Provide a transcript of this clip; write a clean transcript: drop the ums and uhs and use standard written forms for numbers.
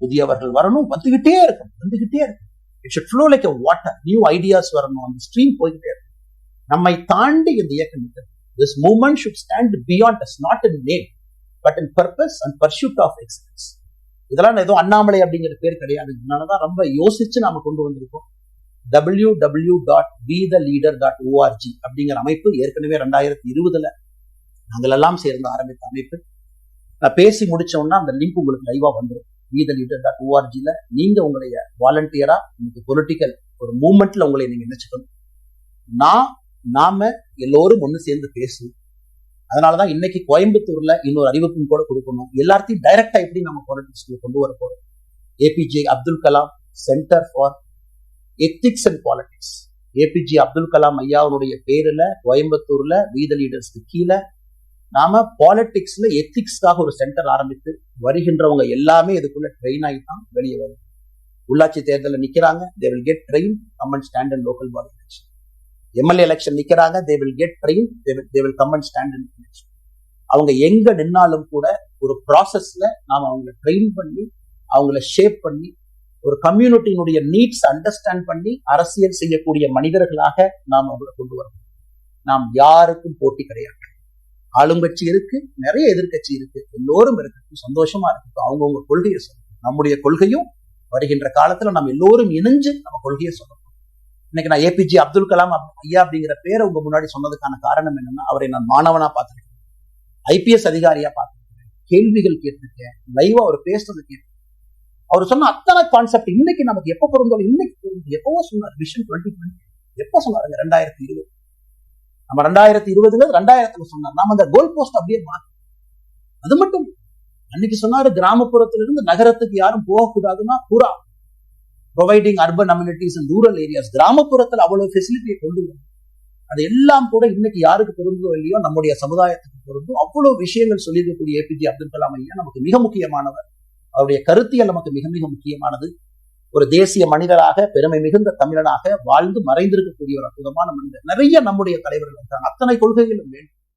புதியவர்கள் வரணும், வந்துகிட்டே இருக்கும். It should flow like a water. New ideas வரணும், அந்த ஸ்ட்ரீம் போய்கிட்டே இருக்கும். நம்மை தாண்டி இந்த இயக்கம் இருக்கிறது. This movement should stand beyond us, not in name, but in purpose and pursuit of excellence. இதெல்லாம் ஏதோ அண்ணாமலை அப்படிங்கிற பேர் கிடையாது. இதனாலதான் ரொம்ப யோசிச்சு நாம கொண்டு வந்திருக்கோம். www.betheleader.org அப்படிங்கிற அமைப்பு ஏற்கனவே 2020 நாங்கள் எல்லாம் சேர்ந்து ஆரம்பித்த அமைப்பு. நான் பேசி முடிச்சோம்னா அந்த லிங்க் உங்களுக்கு லைவா வந்துடும். betheleader.org நீங்க உங்களுடைய வாலண்டியரா இன்னைக்கு பொலிட்டிக்கல் ஒரு மூவ்மெண்ட்ல உங்களை நீங்க நினைச்சுக்கணும். நாம எல்லோரும் ஒண்ணு சேர்ந்து பேசணும். அதனாலதான் இன்னைக்கு கோயம்புத்தூர்ல இன்னொரு அறிவிப்பும் கூட கொடுக்கணும். எல்லாத்தையும் டைரக்டா எப்படி நம்ம பாலிடிக்ஸ்ல கொண்டு வர போறோம். APJ Abdul Kalam centre for ethics and politics, APJ Abdul Kalam ஐயாவுடைய பேருல கோயம்புத்தூர்ல வீத லீடர்ஸ்க்கு கீழே நாம பாலிடிக்ஸ்ல எத்திக்ஸ்க்காக ஒரு சென்டர் ஆரம்பித்து வருகின்றவங்க எல்லாமே இதுக்குள்ள ட்ரெயின் ஆகிட்டான் வெளியே வரும். உள்ளாட்சி தேர்தலில் நிக்கிறாங்க, they will get trained, come and stand in local body election. MLA election நிக்கிறாங்க, they will get trained, they will come and stand in election. அவங்க எங்க நின்னாலும் கூட ஒரு ப்ராசஸ்ல நாம அவங்களை ட்ரெயின் பண்ணி அவங்கள ஷேப் பண்ணி ஒரு கம்யூனிட்டியினுடைய நீட்ஸ் அண்டர்ஸ்டாண்ட் பண்ணி அரசியல் செய்யக்கூடிய மனிதர்களாக நாம் அவங்களை கொண்டு வரணும். நாம் யாருக்கும் போட்டி கிடையாது. ஆளுங்கட்சி இருக்கு, நிறைய எதிர்கட்சி இருக்கு, எல்லோரும் இருக்கு, சந்தோஷமா இருக்கு. அவங்கவுங்க கொள்கையை சொல்லணும். நம்முடைய கொள்கையும் வருகின்ற காலத்துல நம்ம எல்லோரும் இணைஞ்சு நம்ம கொள்கையை சொல்லணும். இன்னைக்கு நான் ஏபிஜே அப்துல் கலாம் ஐயா அப்படிங்கிற பேரை உங்க முன்னாடி சொன்னதுக்கான காரணம் என்னன்னா, அவரை நான் மாணவனா பார்த்திருக்கேன், ஐபிஎஸ் அதிகாரியா பார்த்திருக்கேன், கேள்விகள் கேட்டிருக்கேன், லைவா அவர் பேசுறது கேட்டிருக்கேன். அவர் சொன்ன அத்தனை கான்செப்ட் இன்னைக்கு நமக்கு எப்ப பொருந்தோம், இன்னைக்கு எப்பவோ சொன்னார். விஷன் 2020 எப்ப சொன்னாருங்க? 2020. நம்ம 2020 2000 சொன்னார். நாம அந்த கோல் போஸ்ட் அப்படியே மாற்றோம். அது மட்டும் அன்னைக்கு சொன்னாரு, கிராமப்புறத்திலிருந்து நகரத்துக்கு யாரும் போகக்கூடாதுன்னா பூரா providing urban amenities and rural areas, கிராமப்புறத்தில் அவ்வளவு ஃபெசிலிட்டியை கொண்டு வரும். அது எல்லாம் கூட இன்னைக்கு யாருக்கு பொருந்தோ இல்லையோ நம்முடைய சமுதாயத்துக்கு பொருந்தும். அவ்வளவு விஷயங்கள் சொல்லியிருக்கக்கூடிய ஏபிஜே அப்துல் கலாம் ஐயா நமக்கு மிக முக்கியமானவர். அவருடைய கருத்தியல் நமக்கு மிக மிக முக்கியமானது. ஒரு தேசிய மனிதராக, பெருமை மிகுந்த தமிழனாக வாழ்ந்து மறைந்திருக்கக்கூடிய ஒரு அற்புதமான மனிதர். நிறைய நம்முடைய தலைவர்கள் இருக்காங்க. அத்தனை கொள்கைகளும் வேண்டும்.